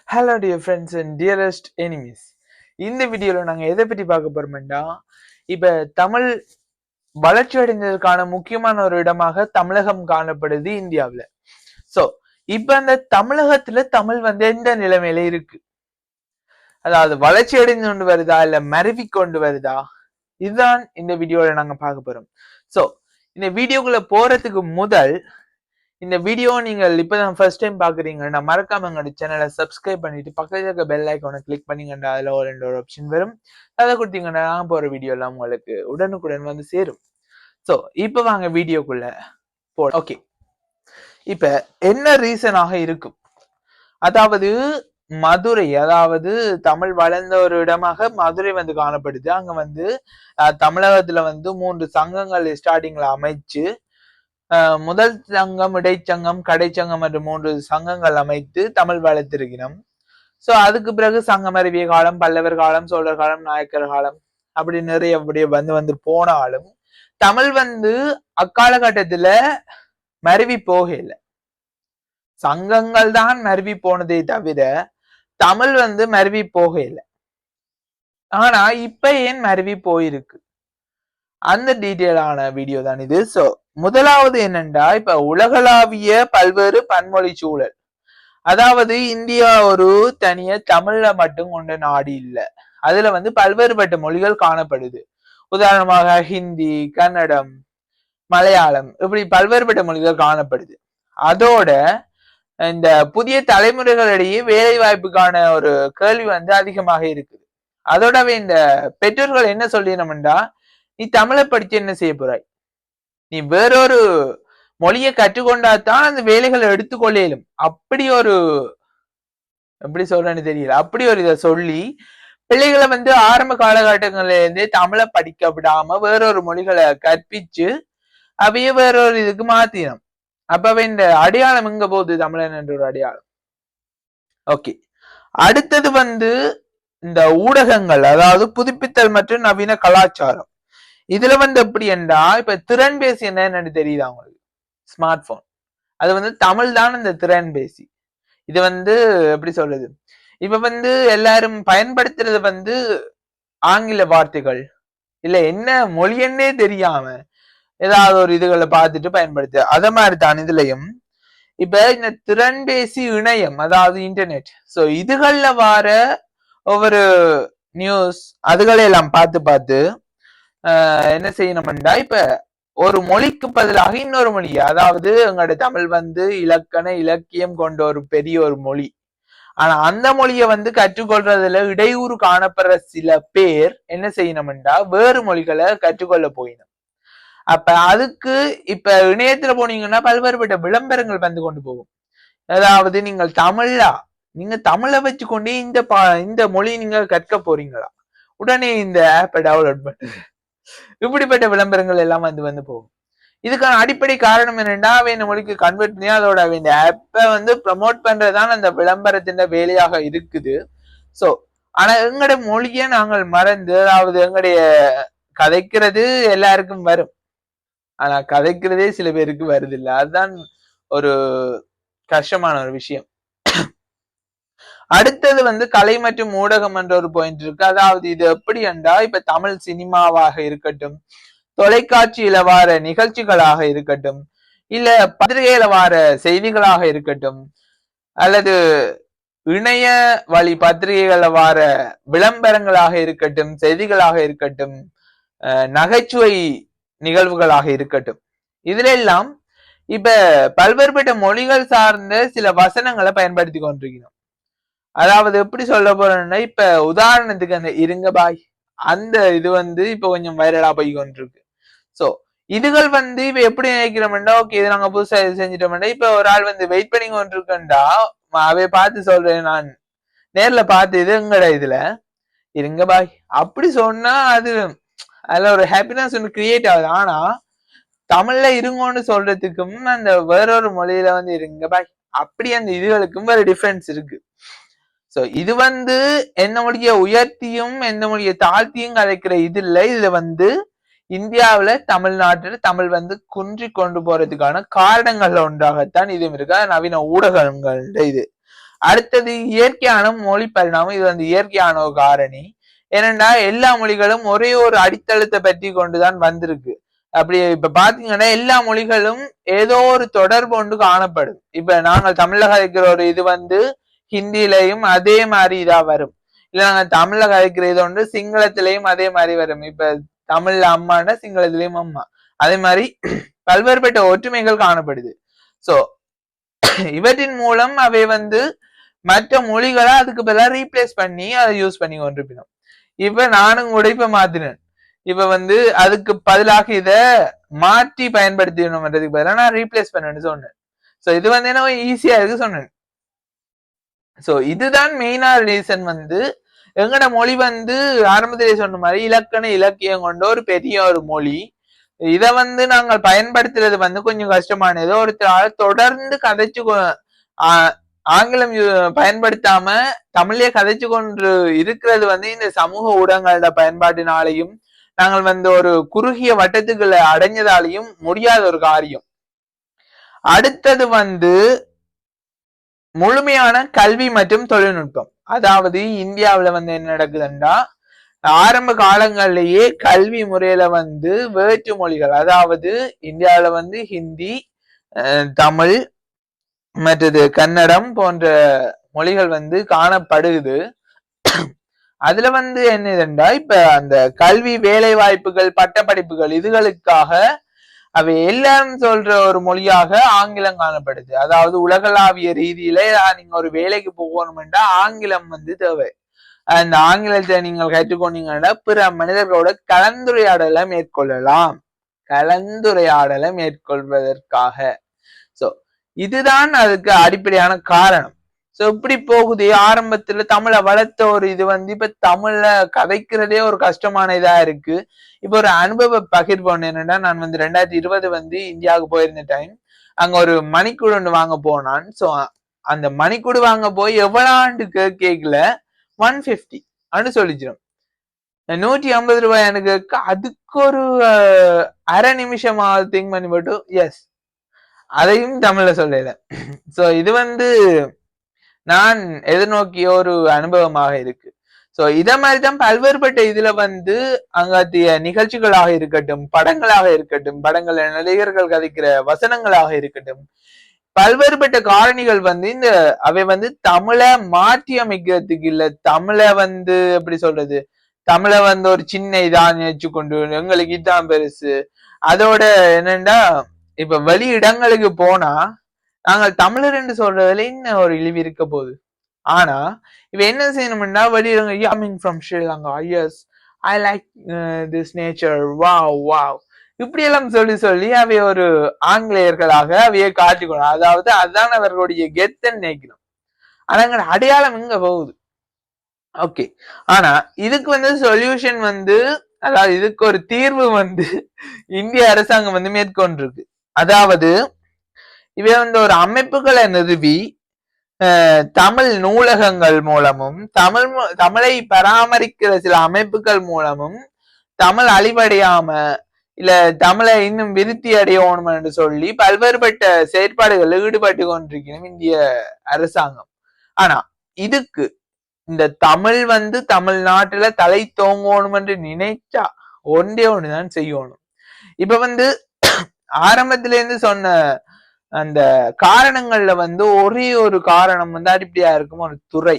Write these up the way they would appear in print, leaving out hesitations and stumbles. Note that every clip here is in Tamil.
Hello dear friends and dearest enemies. இந்த வீடியோவில் நாங்கள் எதை பற்றி பார்க்க போறோம்னா, இப்போ தமிழ் வளர்ச்சி அடைந்ததற்கான முக்கியமான ஒரு இடமாக தமிழகம் காணப்படுது இந்தியாவில். ஸோ இப்போ அந்த தமிழகத்துல தமிழ் எந்த நிலைமையில இருக்கு, அதாவது வளர்ச்சி அடைந்து கொண்டு வருதா இல்ல மருவி கொண்டு வருதா, இதுதான் இந்த வீடியோவில் நாங்கள் பார்க்க போறோம். ஸோ இந்த வீடியோக்குள்ள போறதுக்கு முதல் இந்த வீடியோ நீங்கள் இப்பதான் ஃபர்ஸ்ட் டைம் பாக்குறீங்கன்னா மறக்காம எங்களோட சேனலை சப்ஸ்கிரைப் பண்ணிட்டு பக்கத்துல இருக்க பெல் ஐக்கானை கிளிக் பண்ணிங்கன்னா அதுல ஒரு ஆப்ஷன் வரும். அதை கொடுத்தீங்கன்னா நான் போற வீடியோ எல்லாம் உங்களுக்கு உடனுக்குடன் வந்து சேரும். ஸோ இப்ப வாங்க வீடியோக்குள்ள போ. ஓகே, இப்ப என்ன ரீசனாக இருக்கும், அதாவது மதுரை, அதாவது தமிழ் வளர்ந்த ஒரு இடமாக மதுரை காணப்படுது. அங்க தமிழகத்துல 3 சங்கங்கள் ஸ்டார்டிங்ல அமைச்சு முதல் சங்கம், இடைச்சங்கம், கடைச்சங்கம் என்று 3 சங்கங்கள் அமைத்து தமிழ் வளர்த்திருக்கிறோம். சோ அதுக்கு பிறகு சங்கம் அறிவிய காலம், பல்லவர் காலம், சோழர் காலம், நாயக்கர் காலம் அப்படி நிறைய அப்படியே வந்து போனாலும் தமிழ் அக்காலகட்டத்துல மருவி போகல. சங்கங்கள் தான் மருவி போனதை தவிர தமிழ் மருவி போகல. ஆனா இப்ப ஏன் மருவி போயிருக்கு, அந்த டீட்டெயிலான வீடியோ தான் இது. சோ முதலாவது என்னண்டா, இப்ப உலகளாவிய பல்வேறு பன்மொழி சூழல், அதாவது இந்தியா ஒரு தனிய தமிழ்ல மட்டும் கொண்ட நாடு இல்ல. அதுல பல்வேறுபட்ட மொழிகள் காணப்படுது. உதாரணமாக ஹிந்தி, கன்னடம், மலையாளம் இப்படி பல்வேறுபட்ட மொழிகள் காணப்படுது. அதோட இந்த புதிய தலைமுறைகளிடையே வேலை வாய்ப்புக்கான ஒரு கேள்வி அதிகமாக இருக்குது. அதோடவே இந்த பெற்றோர்கள் என்ன சொல்லிடணும்டா, நீ தமிழை படிச்சு என்ன செய்ய போறாய், நீ வேறொரு மொழியை கற்றுக்கொண்டாதான் அந்த வேலைகளை எடுத்துக்கொள்ளும், அப்படி ஒரு எப்படி சொல்றேன்னு தெரியல, அப்படி ஒரு இதை சொல்லி பிள்ளைகளை ஆரம்ப காலகட்டங்கள்ல இருந்தே தமிழை படிக்க விடாம வேறொரு மொழிகளை கற்பிச்சு அவைய வேறொரு இதுக்கு மாத்தினோம். அப்பவே இந்த அடையாளம் எங்க போகுது, தமிழன் என்ற ஒரு அடையாளம். ஓகே, அடுத்தது இந்த ஊடகங்கள், அதாவது புதுப்பித்தல் மற்றும் நவீன கலாச்சாரம். இதுல எப்படி என்றா, இப்ப திறன்பேசி என்னன்னு தெரியுதா உங்களுக்கு? ஸ்மார்ட் போன், அது தமிழ் தான் இந்த திறன்பேசி. இது எப்படி சொல்றது, இப்ப எல்லாரும் பயன்படுத்துறது ஆங்கில வார்த்தைகள், இல்ல என்ன மொழியன்னே தெரியாம ஏதாவது ஒரு இதுகளை பார்த்துட்டு பயன்படுத்து. அத மாதிரி தான் இதுலயும் இப்ப இந்த திறன்பேசி இணையம், அதாவது இன்டர்நெட், சோ இதுகள்ல வார ஒவ்வொரு நியூஸ் அதுகளை எல்லாம் பார்த்து பார்த்து என்ன செய்யணும்டா, இப்ப ஒரு மொழிக்கு பதிலாக இன்னொரு மொழி, அதாவது எங்களோட தமிழ் இலக்கண இலக்கியம் கொண்ட ஒரு பெரிய ஒரு மொழி. ஆனா அந்த மொழியை கற்றுக்கொள்றதுல இடையூறு காணப்படுற சில பேர் என்ன செய்யணும்டா, வேறு மொழிகளை கற்றுக்கொள்ள போயிடும். அப்ப அதுக்கு இப்ப இணையத்துல போனீங்கன்னா பல்வேறுபட்ட விளம்பரங்கள் கொண்டு போகும். அதாவது நீங்க தமிழை வச்சுக்கொண்டே இந்த மொழி நீங்க கற்க போறீங்களா, உடனே இந்த ஆப்பை டவுன்லோட் பண்ணுங்க, இப்படிப்பட்ட விளம்பரங்கள் எல்லாம் போகும். இதுக்கான அடிப்படை காரணம் என்னன்னா, இந்த மொழிக்கு கன்வெர்ட் பண்ணி அதோட இந்த ஆப்பை ப்ரமோட் பண்றதுதான் அந்த விளம்பரத்தின் வேலையாக இருக்குது. சோ ஆனா எங்களுடைய மொழியை நாங்கள் மறந்து, அதாவது எங்களுடைய கதைக்கிறது எல்லாருக்கும் வரும், ஆனா கதைக்கிறதே சில பேருக்கு வருது இல்ல, அதுதான் ஒரு கஷ்டமான ஒரு விஷயம். அடுத்தது கலை மற்றும் ஊடகம் என்ற ஒரு பாயிண்ட் இருக்கு. அதாவது இது எப்படி என்றா, இப்ப தமிழ் சினிமாவாக இருக்கட்டும், தொலைக்காட்சியில வார நிகழ்ச்சிகளாக இருக்கட்டும், இல்ல பத்திரிகையில வார செய்திகளாக இருக்கட்டும், அல்லது இணைய வழி பத்திரிகைகள வார விளம்பரங்களாக இருக்கட்டும், செய்திகளாக இருக்கட்டும், நகைச்சுவை நிகழ்வுகளாக இருக்கட்டும், இதுல எல்லாம் இப்ப பல்வேறுபட்ட மொழிகள் சார்ந்த சில வசனங்களை பயன்படுத்தி கொண்டிருக்கிறோம். அதாவது எப்படி சொல்ல போறேன்னா, இப்ப உதாரணத்துக்கு அந்த இருங்க பாய், அந்த இது இப்ப கொஞ்சம் வைரலா போய் கொண்டிருக்கு. சோ இதுகள் இவ எப்படி நினைக்கிறோம்டா, ஓகே இது நாங்க புதுசா இது செஞ்சிட்டோம்டா, இப்ப ஒரு ஆள் வெயிட் பண்ணி கொண்டிருக்கா, அவைய பார்த்து சொல்றேன், நான் நேர்ல பார்த்து இது எங்கட இதுல இருங்க பாய் அப்படி சொன்னா அதுல ஒரு ஹாப்பினஸ் ஒன்று கிரியேட் ஆகுது. ஆனா தமிழ்ல இருங்கன்னு சொல்றதுக்கும் அந்த வேறொரு மொழியில இருங்க பாய் அப்படி அந்த இதுகளுக்கும் வேற டிஃபரன்ஸ் இருக்கு. சோ இது எந்த மொழியை உயர்த்தியும் எந்த மொழியை தாழ்த்தியும் கலைக்கிற இது இல்லை. இதுல இந்தியாவில தமிழ்நாட்டில் தமிழ் குன்றி கொண்டு போறதுக்கான காரணங்கள்ல ஒன்றாகத்தான் இதுவும் இருக்கு, நவீன ஊடகங்கள் இது. அடுத்தது இயற்கையான மொழி பரிணாமம். இது வந்து இயற்கையான ஒரு காரணி. ஏனென்றா எல்லா மொழிகளும் ஒரே ஒரு அடித்தளத்தை பற்றி கொண்டுதான் வந்திருக்கு. அப்படி இப்ப பாத்தீங்கன்னா எல்லா மொழிகளும் ஏதோ ஒரு தொடர்பு ஒன்று காணப்படும். இப்ப நாங்கள் தமிழ்ல கதைக்கிற ஒரு இது வந்து ஹிந்திலையும் அதே மாதிரி இதா வரும். இல்ல நாங்க தமிழ்ல கதைக்கிற இது ஒன்று சிங்களத்திலையும் அதே மாதிரி வரும். இப்ப தமிழ்ல அம்மானா சிங்களத்திலையும் அம்மா. அதே மாதிரி பல்வேறுபட்ட ஒற்றுமைகள் காணப்படுது. சோ இவற்றின் மூலம் அவை வந்து மற்ற மொழிகளை அதுக்கு பதிலாக ரீப்ளேஸ் பண்ணி அதை யூஸ் பண்ணி கொண்டிருப்பினோம். இப்ப நானும் கூட இப்ப மாத்தினேன். இப்ப வந்து அதுக்கு பதிலாக இத மாற்றி பயன்படுத்தணும்ன்றதுக்கு பதிலாக நான் ரீப்ளேஸ் பண்ணேன்னு சொன்னேன். சோ இது வந்து என்ன ஈஸியா இருக்கு சொன்னேன். சோ இதுதான் மெயினான ரீசன். வந்து எங்கட மொழி வந்து ஆரம்பத்திலே சொன்ன மாதிரி இலக்கண இலக்கியம் கொண்ட ஒரு பெரிய ஒரு மொழி. இத வந்து நாங்கள் பயன்படுத்துறது வந்து கொஞ்சம் கஷ்டமானது. ஒருத்தர் தொடர்ந்து கதைச்சு ஆங்கிலம் பயன்படுத்தாம தமிழே கதைச்சு கொண்டு இருக்கிறது வந்து இந்த சமூக ஊடகங்களோட பயன்பாட்டினாலையும் நாங்கள் வந்து ஒரு குறுகிய வட்டத்துக்குள்ள அடைஞ்சதாலையும் முடியாத ஒரு காரியம். அடுத்தது வந்து முழுமையான கல்வி மற்றும் தொழில்நுட்பம். அதாவது இந்தியாவில வந்து என்ன நடக்குதுன்னா ஆரம்ப காலங்கள்லயே கல்வி முறையில வந்து வேற்று மொழிகள், அதாவது இந்தியாவில வந்து ஹிந்தி, தமிழ், மற்றது கன்னடம் போன்ற மொழிகள் வந்து காணப்படுது. அதுல வந்து என்னதுண்டா இப்ப அந்த கல்வி வேலை வாய்ப்புகள் பட்டப்படிப்புகள் இதுகளுக்காக அவை எல்லாரும் சொல்ற ஒரு மொழியாக ஆங்கிலம் காணப்படுது. அதாவது உலகளாவிய ரீதியில நீங்க ஒரு வேலைக்கு போகணும்னா ஆங்கிலம் வந்து தேவை. அந்த ஆங்கிலத்தை நீங்கள் கற்றுக்கொண்டீங்கன்னா பிற மனிதர்களோட கலந்துரையாடலை மேற்கொள்வதற்காக. சோ இதுதான் அதுக்கு அடிப்படையான காரணம். சோ இப்படி போகுது. ஆரம்பத்துல தமிழை வளர்த்த ஒரு இது வந்து இப்ப தமிழ்ல கதைக்கிறதே ஒரு கஷ்டமான இதா இருக்கு. இப்ப ஒரு அனுபவ பகிர்வு ஒண்ணு என்னன்னா, நான் வந்து 2020 வந்து இந்தியாவுக்கு போயிருந்த டைம் அங்க ஒரு மணிக்கூடு ஒன்று வாங்க போனான். சோ அந்த மணிக்கூடு வாங்க போய் எவ்வளவு ஆண்டுக்கு கேட்கல 150 அப்படின்னு சொல்லிச்சிடும். 150 ரூபாய் எனக்கு அதுக்கு ஒரு அரை நிமிஷம் திங்க் பண்ணி போட்டு எஸ் அதையும் தமிழ்ல சொல்லல. சோ இது வந்து நான் எதிர்நோக்கிய ஒரு அனுபவமாக இருக்கு. சோ இத மாதிரிதான் பல்வேறுபட்ட இதுல வந்து அங்கத்திய நிகழ்ச்சிகளாக இருக்கட்டும், படங்களாக இருக்கட்டும், படங்கள் நடிகர்கள் கதைக்கிற வசனங்களாக இருக்கட்டும், பல்வேறுபட்ட காரணிகள் வந்து இந்த அவை வந்து தமிழை மாற்றி அமைக்கிறதுக்கு இல்ல, தமிழை வந்து எப்படி சொல்றது, தமிழை வந்து ஒரு சின்ன இதான் வச்சுக்கொண்டு எங்களுக்கு இதான் பெருசு. அதோட என்னன்னா இப்ப வெளி இடங்களுக்கு போனா நாங்கள் தமிழர் என்று சொல்றதுல இன்னும் ஒரு இழிவு இருக்க போகுது. ஆனா இப்ப என்ன செய்யணும்னா வெளியிடங்க coming from Sri Lanka, yes I like this nature, wow wow இப்படி எல்லாம் சொல்லி அவைய ஒரு ஆங்கிலேயர்களாக அவைய காட்டிக்கணும். அதாவது அதுதான் அவர்களுடைய கெத்தன்னு நினைக்கணும். ஆனா அடையாளம் எங்க போகுது? ஓகே, ஆனா இதுக்கு வந்து சொல்யூஷன் வந்து, அதாவது இதுக்கு ஒரு தீர்வு வந்து இந்திய அரசாங்கம் வந்து மேற்கொண்டிருக்கு. அதாவது இவை வந்து ஒரு அமைப்புகளை நிறுவி தமிழ் நூலகங்கள் மூலமும் தமிழை பராமரிக்கிற சில அமைப்புகள் மூலமும் தமிழ் அழிவடையாம இல்ல தமிழை இன்னும் விருத்தி அடையணும் என்று சொல்லி பல்வேறுபட்ட செயற்பாடுகளில் ஈடுபட்டு கொண்டிருக்கணும் இந்திய அரசாங்கம். ஆனா இதுக்கு இந்த தமிழ் வந்து தமிழ்நாட்டுல தலை தோங்கணும் என்று நினைச்சா ஒன்றே ஒண்ணுதான் செய்யணும். இப்ப வந்து ஆரம்பத்தில இருந்து சொன்ன அந்த காரணங்கள்ல வந்து ஒரே ஒரு காரணம் வந்து அடிப்படையா இருக்கும், ஒரு துறை.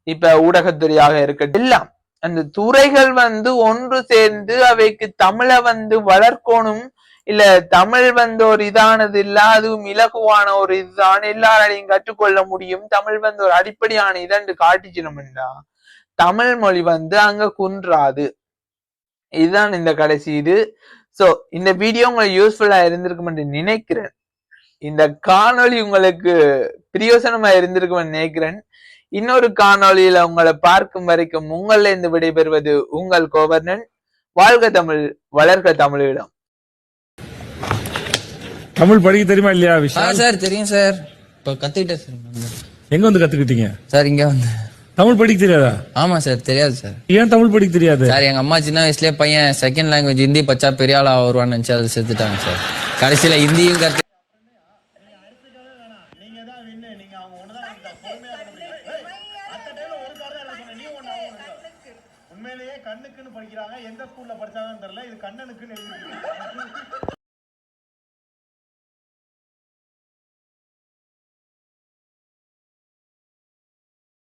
இப்ப ஊடகத்துறையாக இருக்கட்டும், எல்லாம் அந்த துறைகள் வந்து ஒன்று சேர்ந்து அவைக்கு தமிழை வந்து வளர்க்கணும். இல்ல தமிழ் வந்து ஒரு இதானது இல்ல, அதுவும் இலகுவான ஒரு இதுதான், எல்லாராலையும் கற்றுக்கொள்ள முடியும், தமிழ் வந்து ஒரு அடிப்படையான இதன்று காட்டிச்சினோம்டா தமிழ் மொழி வந்து அங்க குன்றாது. இதுதான் இந்த கடைசி இது. சோ இந்த வீடியோ உங்களுக்கு யூஸ்ஃபுல்லா இருந்திருக்கும் என்று நினைக்கிறேன். இந்த காணொளி உங்களுக்கு பிரயோசனமா இருந்திருக்கும் நினைக்கிறேன். இன்னொரு காணொளியில உங்களை பார்க்கும் வரைக்கும் உங்கள்ல இருந்து விடைபெறுவது உங்கள் கோவர்ணன். வாழ்க தமிழ், வளர்க தமிழீழம். தமிழ் படிக்க தெரியுமா இல்லையா விஷால்? சார் தெரியும் சார், இப்போ கத்துக்கிட்டேன் சார். எங்க வந்து கத்துக்கிட்டீங்க சார்? இங்க வந்து. தமிழ் படிக்க தெரியாதா? ஆமா சார், தெரியாது சார். ஏன் தமிழ் படிக்க தெரியாது? சார் எங்க அம்மா சின்ன வயசுலயே பையன் செகண்ட் லாங்குவேஜ் ஹிந்தி பச்சா பெரிய ஆளா வருவான்னு நினைச்சு அதை செத்துட்டாங்க சார். கடைசியில ஹிந்தியும் கத்து அந்த டைம்ல ஒரு காரணம் என்ன சொன்ன நீ ஒண்ணு அவங்க ஒண்ணு. உண்மையிலேயே கண்ணுக்குன்னு படிக்கிறாங்க எந்த ஸ்கூல்ல படிச்சாங்கன்னு தெரியல இது கண்ணனுக்குன்னு எழுதிருக்கு